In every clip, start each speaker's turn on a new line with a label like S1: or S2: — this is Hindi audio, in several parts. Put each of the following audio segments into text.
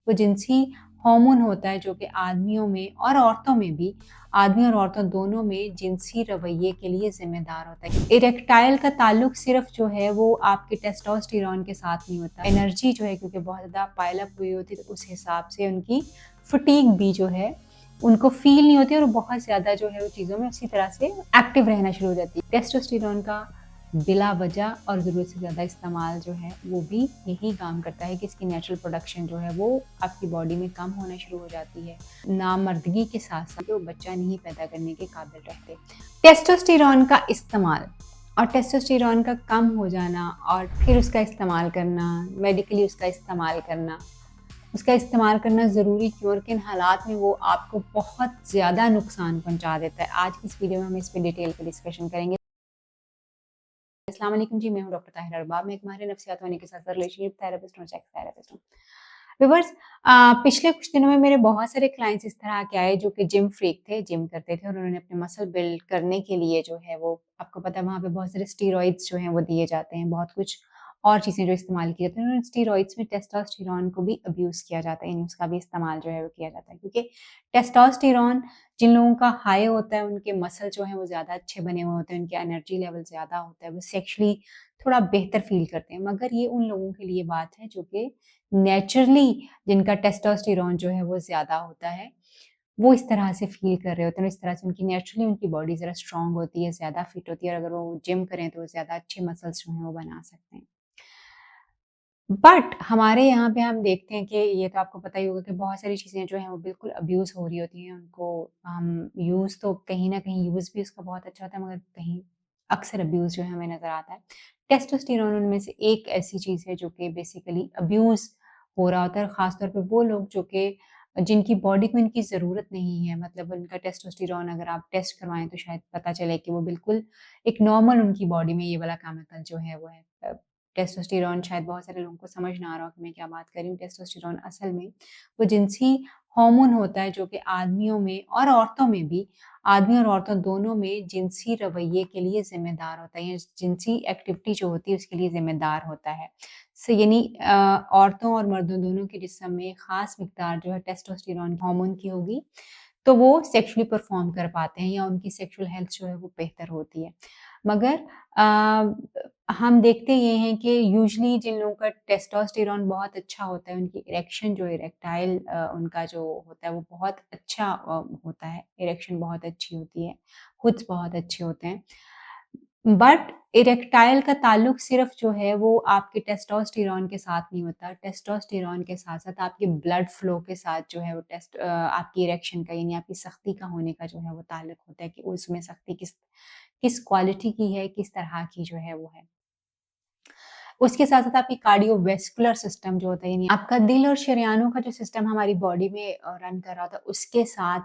S1: वो जिनसी हार्मोन होता है जो कि आदमियों में और औरतों में भी, आदमी और औरतों दोनों में जिनसी रवैये के लिए ज़िम्मेदार होता है। इरेक्टाइल का ताल्लुक सिर्फ़ जो है वो आपके टेस्टोस्टेरोन के साथ नहीं होता। एनर्जी जो है क्योंकि बहुत ज़्यादा पाइल अप हुई होती है तो उस हिसाब से उनकी फटीग भी जो है उनको फ़ील नहीं होती और बहुत ज़्यादा जो है वो चीज़ों में उसी तरह से एक्टिव रहना शुरू हो जाती है। टेस्टोस्टेरोन का बिला वजह और ज़रूरत से ज़्यादा इस्तेमाल जो है वो भी यही काम करता है कि इसकी नेचुरल प्रोडक्शन जो है वो आपकी बॉडी में कम होना शुरू हो जाती है। नामर्दगी के साथ-साथ वो बच्चा नहीं पैदा करने के काबिल रहते। टेस्टोस्टेरोन का इस्तेमाल और टेस्टोस्टेरोन का कम हो जाना और फिर उसका इस्तेमाल करना, मेडिकली उसका इस्तेमाल करना ज़रूरी क्यों और किन हालात में वो आपको बहुत ज़्यादा नुकसान पहुँचा देता है। आज की इस वीडियो में हम इस पे डिटेल पे डिस्कशन करेंगे। अस्सलाम वालेकुम जी, मैं हूँ डॉक्टर ताहिरा अरबाब। मैं एक माहिर नफ्सियात होने के साथ रिलेशनशिप थेरेपिस्ट और सेक्स थेरेपिस्ट हूँ। व्यूअर्स, पिछले कुछ दिनों में मेरे बहुत सारे क्लाइंट्स इस तरह के आए जो कि जिम फ्रीक थे, जिम करते थे और उन्होंने अपने मसल बिल्ड करने के लिए जो है वो आपको पता है वहाँ पे बहुत सारे स्टेरॉइड्स जो हैं वो दिए जाते हैं, बहुत कुछ और चीज़ें जो इस्तेमाल की जाती हैं। उन्होंने स्टेरॉइड्स में टेस्टोस्टेरोन को भी अब्यूज़ किया जाता है, यानी उसका भी इस्तेमाल जो है वो किया जाता है क्योंकि टेस्टोस्टेरोन जिन लोगों का हाई होता है उनके मसल जो हैं वो ज़्यादा अच्छे बने हुए होते हैं, उनके एनर्जी लेवल ज़्यादा होता है, वो सेक्सुअली थोड़ा बेहतर फ़ील करते हैं। मगर ये उन लोगों के लिए बात है जो कि नेचुरली जिनका टेस्टोस्टेरोन जो है वो ज़्यादा होता है, वो इस तरह से फ़ील कर रहे होते हैं, इस तरह से उनकी नेचुरली उनकी बॉडी ज़रा स्ट्रॉन्ग होती है, ज़्यादा फिट होती है और अगर वो जिम करें तो वो ज़्यादा अच्छे मसल्स जो हैं वो बना सकते हैं। बट हमारे यहाँ पे हम देखते हैं कि ये तो आपको पता ही होगा कि बहुत सारी चीज़ें जो हैं वो बिल्कुल अब्यूज़ हो रही होती हैं, उनको हम यूज़ तो कहीं न कहीं यूज़ भी उसका बहुत अच्छा होता है मगर कहीं अक्सर अब्यूज़ जो है हमें नज़र आता है। टेस्टोस्टेरोन उनमें से एक ऐसी चीज़ है जो कि बेसिकली अब्यूज़ हो रहा होता है और ख़ास तौर पे वो लोग जो कि जिनकी बॉडी को इनकी ज़रूरत नहीं है, मतलब उनका टेस्टोस्टेरोन अगर आप टेस्ट करवाएँ तो शायद पता चले कि वो बिल्कुल एक नॉर्मल उनकी बॉडी में ये वाला केमिकल जो है वो है। टेस्टोस्टेरोन शायद बहुत सारे लोगों को समझ ना आ रहा हो कि मैं क्या बात कर रही हूँ। टेस्टोस्टेरोन असल में वो जिनसी हार्मोन होता है जो कि आदमियों में और औरतों में भी, आदमी और औरतों दोनों में जिनसी रवैये के लिए ज़िम्मेदार होता है या जिनसी एक्टिविटी जो होती है उसके लिए ज़िम्मेदार होता है। यानी औरतों और मर्दों दोनों के जिस्म में ख़ास मिक़दार जो है टेस्टोस्टेरोन हार्मोन की होगी, तो वो सेक्सुअली परफ़ॉर्म कर पाते हैं या उनकी सेक्सुअल हेल्थ जो है वो बेहतर होती है। मगर हम देखते ये हैं कि यूजुअली जिन लोगों का टेस्टोस्टेरोन बहुत अच्छा होता है, उनकी इरेक्शन जो इरेक्टाइल उनका जो होता है वो बहुत अच्छा होता है, इरेक्शन बहुत अच्छी होती है, हुड्स बहुत अच्छे होते हैं। बट इरेक्टाइल का ताल्लुक सिर्फ़ जो है वो आपके टेस्टोस्टेरोन के साथ नहीं होता, टेस्टोस्टेरोन के साथ-साथ आपके ब्लड फ्लो के साथ जो है वो आपकी इरेक्शन का यानी आपकी सख्ती का होने का जो है वो ताल्लुक होता है कि उसमें सख्ती किस किस क्वालिटी की है, किस तरह की जो है वो है। उसके साथ-साथ आपकी कार्डियोवैस्कुलर सिस्टम जो होता है यानी आपका दिल और शरेयानों का जो सिस्टम हमारी बॉडी में रन कर रहा होता है, उसके साथ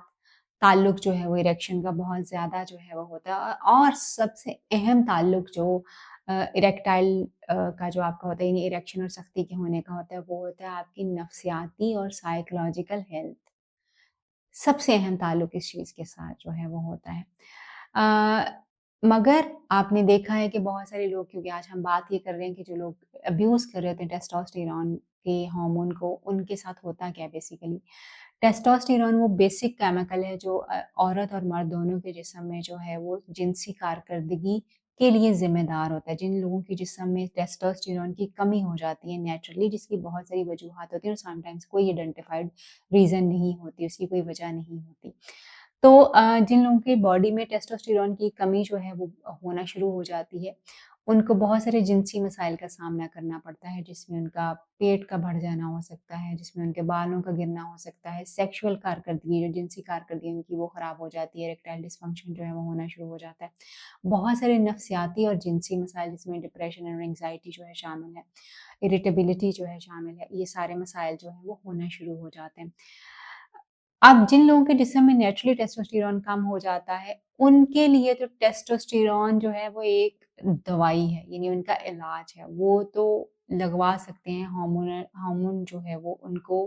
S1: ताल्लुक जो है वो इरेक्शन का बहुत ज़्यादा जो है वो होता है और सबसे अहम ताल्लुक जो इरेक्टाइल का जो आपका होता है यानी इरेक्शन और सख्ती के होने का होता है, वो होता है आपकी नफ्सियाती और साइकोलॉजिकल हेल्थ। सबसे अहम ताल्लुक इस चीज़ के साथ जो है वो होता है। मगर आपने देखा है कि बहुत सारे लोग क्योंकि आज हम बात ये कर रहे हैं कि जो लोग अब्यूज़ कर रहे होते हैं टेस्टोस्टेरोन के हार्मोन को, उनके साथ होता क्या है बेसिकली? टेस्टोस्टेरोन वो बेसिक केमिकल है जो औरत और मर्द दोनों के जिस्म में जो है वो जिनसी कारकर्दगी के लिए ज़िम्मेदार होता है। जिन लोगों के जिस्म में टेस्टोस्टेरोन की कमी हो जाती है नेचुरली जिसकी बहुत सारी वजूहात होती हैं और समटाइम्स कोई आइडेंटिफाइड रीज़न नहीं होती, उसकी कोई वजह नहीं होती। तो जिन लोगों की बॉडी में टेस्टोस्टेरोन की कमी जो है वो होना शुरू हो जाती है, उनको बहुत सारे जिनसी मसाइल का सामना करना पड़ता है, जिसमें उनका पेट का बढ़ जाना हो सकता है, जिसमें उनके बालों का गिरना हो सकता है, सेक्सुअल कारकर्दगी जो जिनसी कारकर्दगी उनकी वो ख़राब हो जाती है, इरेक्टाइल डिस्फंक्शन जो है वो होना शुरू हो जाता है। बहुत सारे नफ्सियाती और जिनसी मसाइल जिसमें डिप्रेशन और एंग्ज़ायटी जो है शामिल है, इरिटेबिलिटी जो है शामिल है, ये सारे मसाइल जो हैं वो होना शुरू हो जाते हैं। अब जिन लोगों के जिस्म में नेचुरली टेस्टोस्टेरोन कम हो जाता है, उनके लिए तो टेस्टोस्टेरोन जो है वो एक दवाई है, यानी उनका इलाज है। वो तो लगवा सकते हैं हार्मोन हार्मोन जो है वो उनको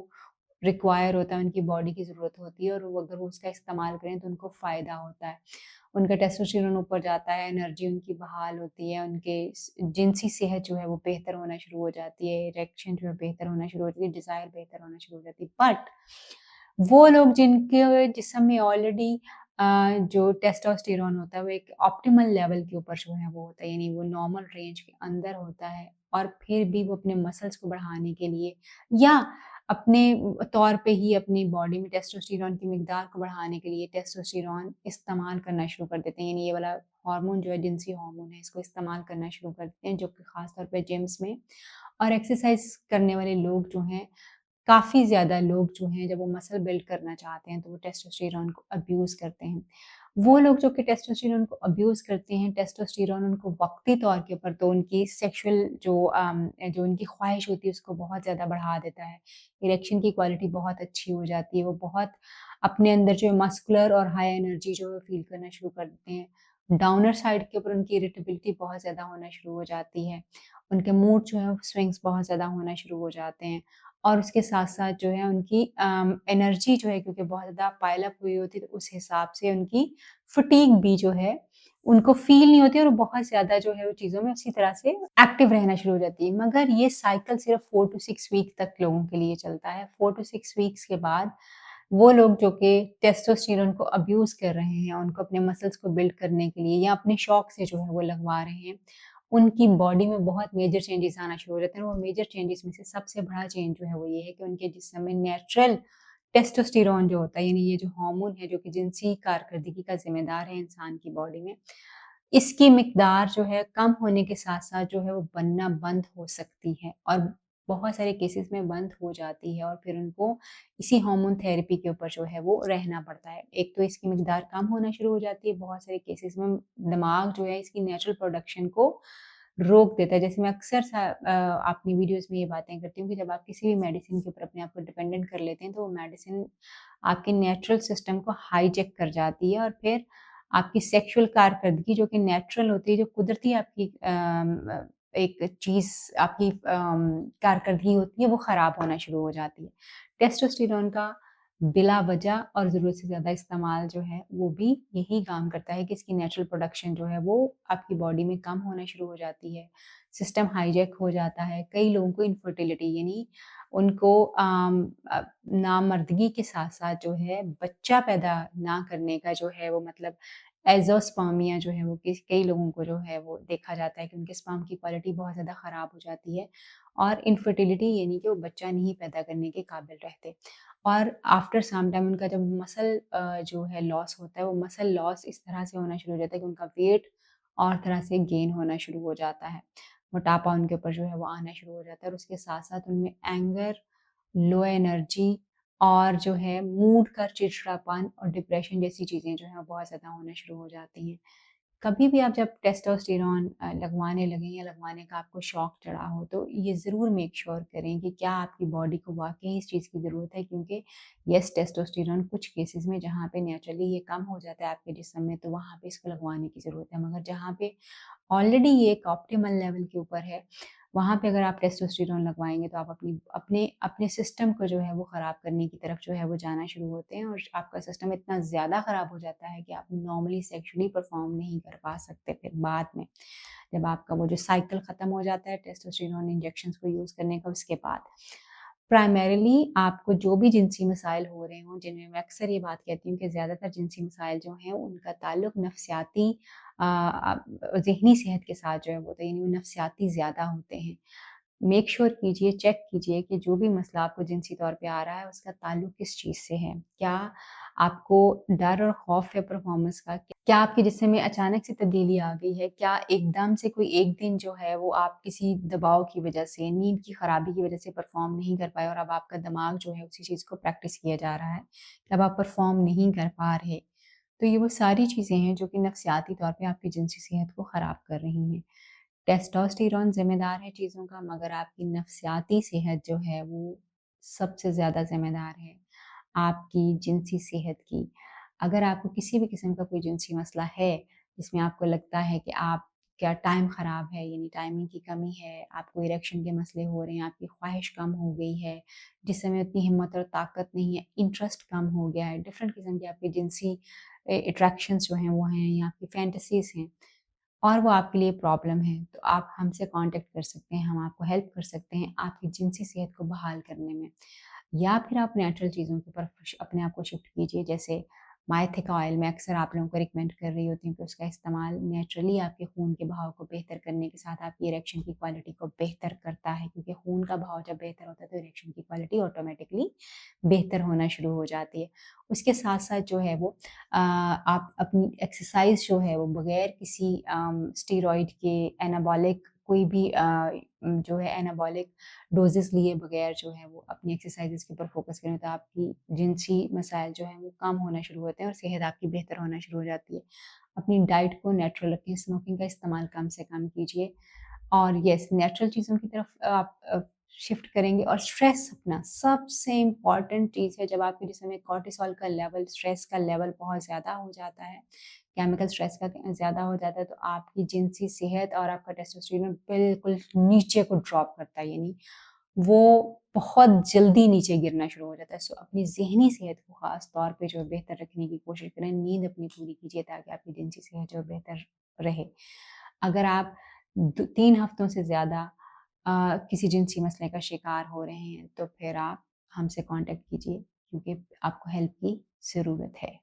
S1: रिक्वायर होता है, उनकी बॉडी की ज़रूरत होती है और वो अगर वो उसका इस्तेमाल करें तो उनको फ़ायदा होता है। उनका टेस्टोस्टेरोन ऊपर जाता है, एनर्जी उनकी बहाल होती है, उनके जिनसी सेहत जो है वो बेहतर होना शुरू हो जाती है, इरेक्शन जो है बेहतर होना शुरू हो जाती है, डिज़ायर बेहतर होना शुरू हो जाती है। बट वो लोग जिनके जिस्म में ऑलरेडी जो टेस्टोस्टेरोन होता है वो एक ऑप्टिमल लेवल के ऊपर जो है वो होता है, यानी वो नॉर्मल रेंज के अंदर होता है और फिर भी वो अपने मसल्स को बढ़ाने के लिए या अपने तौर पे ही अपनी बॉडी में टेस्टोस्टेरोन की मिकदार को बढ़ाने के लिए टेस्टोस्टेरोन इस्तेमाल करना शुरू कर देते हैं, यानी ये वाला हार्मोन जो है जिनसी हार्मोन है इसको इस्तेमाल करना शुरू कर देते हैं, जो कि खास तौर पे जिम्स में और एक्सरसाइज करने वाले लोग जो हैं, काफ़ी ज़्यादा लोग जो हैं जब वो मसल बिल्ड करना चाहते हैं तो वो टेस्टोस्टेरोन को अब्यूज़ करते हैं। वो लोग जो कि टेस्टोस्टेरोन को अब्यूज़ करते हैं, टेस्टोस्टेरोन उनको वक़्ती तौर के ऊपर तो उनकी सेक्सुअल जो उनकी ख़्वाहिश होती है उसको बहुत ज़्यादा बढ़ा देता है। इरेक्शन की क्वालिटी बहुत अच्छी हो जाती है, वो बहुत अपने अंदर जो है मस्कुलर और हाई एनर्जी जो है फ़ील करना शुरू कर देते हैं। डाउनर साइड के ऊपर उनकी इरिटेबिलिटी बहुत ज़्यादा होना शुरू हो जाती है। उनके मूड जो है स्विंग्स बहुत ज़्यादा होना शुरू हो जाते हैं। और उसके साथ-साथ जो है उनकी एनर्जी जो है क्योंकि बहुत ज़्यादा पाइल अप हुई होती है तो उस हिसाब से उनकी फटीग भी जो है उनको फ़ील नहीं होती और बहुत ज़्यादा जो है वो चीज़ों में उसी तरह से एक्टिव रहना शुरू हो जाती है। मगर ये साइकिल सिर्फ़ 4 टू 6 वीक तक लोगों के लिए चलता है। 4 टू 6 वीक्स के बाद वो लोग जो कि टेस्टोस्टेरोन को अब्यूज़ कर रहे हैं, उनको अपने मसल्स को बिल्ड करने के लिए या अपने शौक से जो है वो लगवा रहे हैं, उनकी बॉडी में बहुत मेजर चेंजेस आना शुरू हो जाते हैं और वो मेजर चेंजेस में से सबसे बड़ा चेंज जो है वो ये है कि उनके जिस्म में नेचुरल टेस्टोस्टेरोन जो होता है, यानी ये जो हार्मोन है जो कि जिनसी कारकर्दगी का ज़िम्मेदार है इंसान की बॉडी में, इसकी मिकदार जो है कम होने के साथ-साथ जो है वो बनना बंद हो सकती है और बहुत सारे केसेज़ में बंद हो जाती है और फिर उनको इसी हार्मोन थेरेपी के ऊपर जो है वो रहना पड़ता है। एक तो इसकी मिकदार कम होना शुरू हो जाती है, बहुत सारे केसेज़ में दिमाग जो है इसकी नेचुरल प्रोडक्शन को रोक देता है। जैसे मैं अक्सर अपनी वीडियोज़ में ये बातें करती हूँ कि जब आप किसी भी मेडिसिन के ऊपर अपने आप को डिपेंडेंट कर लेते हैं, तो वो मेडिसिन आपके नेचुरल सिस्टम को हाईजैक कर जाती है और फिर आपकी सेक्सुअल कारकर्दगी जो कि नेचुरल होती है, जो कुदरती आपकी एक चीज़ आपकी कारकर्दगी होती है, वो ख़राब होना शुरू हो जाती है। टेस्टोस्टेरोन का बिला वजह और ज़रूरत से ज़्यादा इस्तेमाल जो है, वो भी यही काम करता है कि इसकी नेचुरल प्रोडक्शन जो है, वो आपकी बॉडी में कम होना शुरू हो जाती है। सिस्टम हाईजैक हो जाता है। कई लोगों को इनफर्टिलिटी यानी उनको नामर्दगी के साथ-साथ जो है, बच्चा पैदा ना करने का जो है, वो मतलब एज़ोस्पर्मिया जो है, वो कई लोगों को जो है, वो देखा जाता है कि उनके स्पर्म की क्वालिटी बहुत ज़्यादा ख़राब हो जाती है और इनफर्टिलिटी यानी कि वो बच्चा नहीं पैदा करने के काबिल रहते। और आफ्टर सम टाइम उनका जब मसल जो है लॉस होता है, वो मसल लॉस इस तरह से होना शुरू हो जाता है कि उनका वेट और तरह से गेन होना शुरू हो जाता है। मोटापा उनके ऊपर जो है वो आना शुरू हो जाता है और उसके साथ-साथ उनमें एंगर, लो एनर्जी और जो है मूड का चिड़चिड़ापन और डिप्रेशन जैसी चीज़ें जो हैं वो बहुत ज़्यादा होना शुरू हो जाती हैं। कभी भी आप जब टेस्टोस्टेरोन लगवाने लगें या लगवाने का आपको शौक चढ़ा हो, तो ये ज़रूर मेक श्योर करें कि क्या आपकी बॉडी को वाक़ई इस चीज़ की ज़रूरत है क्योंकि येस टेस्टोस्टेरोन कुछ केसेज़ में जहाँ पे नेचुरली ये कम हो जाता है आपके जिस्म में, तो वहाँ पे इसको लगवाने की ज़रूरत है। मगर जहाँ पे ऑलरेडी ये एक ऑप्टिमल लेवल के ऊपर है, वहाँ पे अगर आप टेस्टोस्टेरोन लगवाएँगे तो आप अपनी अपने अपने सिस्टम को जो है वो ख़राब करने की तरफ जो है वो जाना शुरू होते हैं और आपका सिस्टम इतना ज़्यादा ख़राब हो जाता है कि आप नॉर्मली सेक्सुअली परफ़ॉर्म नहीं कर पा सकते फिर बाद में। जब आपका वो जो साइकिल ख़त्म हो जाता है टेस्टोस्टेरोन इंजेक्शंस को यूज़ करने का उसके बाद। प्राइमरीली आपको जो भी जिनसी मसाइल हो रहे हों, जिनमें मैं अक्सर ये बात कहती हूँ कि ज़्यादातर जिनसी मसाइल जो हैं उनका ताल्लुक नफ़सियाती ज़हनी सेहत के साथ जो है वो होता है, यानी वो नफ़सियाती ज़्यादा होते हैं। मेक श्योर कीजिए, चेक कीजिए कि जो भी मसला आपको जिनसी तौर पे आ रहा है उसका ताल्लुक किस चीज़ से है। क्या आपको डर और खौफ है परफ़ॉर्मेंस का? क्या आपके जिस्म में अचानक से तब्दीली आ गई है? क्या एकदम से कोई एक दिन जो है वो आप किसी दबाव की वज़ह से, नींद की ख़राबी की वज़ह से परफ़ॉर्म नहीं कर पाए और अब आपका दिमाग जो है उसी चीज़ को प्रैक्टिस किया जा रहा है, अब आप परफ़ॉर्म नहीं कर पा रहे। तो ये वो सारी चीज़ें हैं जो कि नफ़सियाती तौर पे आपकी जिनसी सेहत को ख़राब कर रही हैं। टेस्टोस्टेरोन ज़िम्मेदार है चीज़ों का, मगर आपकी नफ़सियाती सेहत जो है वो सबसे ज़्यादा ज़िम्मेदार है आपकी जिनसी सेहत की। अगर आपको किसी भी किस्म का कोई जिनसी मसला है, जिसमें आपको लगता है कि आप क्या टाइम ख़राब है, यानी टाइमिंग की कमी है, आपको इरेक्शन के मसले हो रहे हैं, आपकी ख्वाहिश कम हो गई है, जिस्म में उतनी हिम्मत और ताकत नहीं है, इंटरेस्ट कम हो गया है, डिफरेंट किस्म के आपके जिनसी अट्रैक्शंस जो हैं वो हैं, या आपकी फैंटेसीज़ हैं और वो आपके लिए प्रॉब्लम है, तो आप हमसे कॉन्टैक्ट कर सकते हैं, हम आपको हेल्प कर सकते हैं आपकी जिनसी सेहत को बहाल करने में। या फिर आप नेचुरल चीज़ों के ऊपर अपने आप को शिफ्ट कीजिए, जैसे माइथिका ऑयल मैं अक्सर आप लोगों को रिकमेंड कर रही होती हूँ कि उसका इस्तेमाल नेचुरली आपके खून के बहाव को बेहतर करने के साथ आपकी इरेक्शन की क्वालिटी को बेहतर करता है, क्योंकि खून का बहाव जब बेहतर होता है तो इरेक्शन की क्वालिटी ऑटोमेटिकली बेहतर होना शुरू हो जाती है। उसके साथ साथ जो है वो आप अपनी एक्सरसाइज जो है वो बगैर किसी स्टेरॉइड के एनाबॉलिक कोई भी जो है एनाबॉलिक डोजेस लिए बगैर जो है वो अपनी एक्सरसाइजेस के ऊपर फोकस करें, तो आपकी जिनसी मसाइल जो हैं वो कम होना शुरू होते हैं और सेहत आपकी बेहतर होना शुरू हो जाती है। अपनी डाइट को नेचुरल रखें, स्मोकिंग का इस्तेमाल कम से कम कीजिए और यस नेचुरल चीज़ों की तरफ आप शिफ्ट करेंगे। और स्ट्रेस अपना सबसे इम्पॉर्टेंट चीज़ है। जब आपके जिस्म में कॉर्टिसोल का लेवल, स्ट्रेस का लेवल बहुत ज़्यादा हो जाता है, केमिकल स्ट्रेस का ज़्यादा हो जाता है, तो आपकी जिनसी सेहत और आपका टेस्टोस्टेरोन बिल्कुल नीचे को ड्रॉप करता है, यानी वो बहुत जल्दी नीचे गिरना शुरू हो जाता है। सो अपनी ज़हनी सेहत को ख़ास तौर पे जो है बेहतर रखने की कोशिश करें, नींद अपनी पूरी कीजिए ताकि आपकी जिनसी सेहत जो है बेहतर रहे। अगर आप 3 हफ्तों से ज़्यादा किसी जिनसी मसले का शिकार हो रहे हैं, तो फिर आप हमसे कॉन्टैक्ट कीजिए, क्योंकि आपको हेल्प की ज़रूरत है।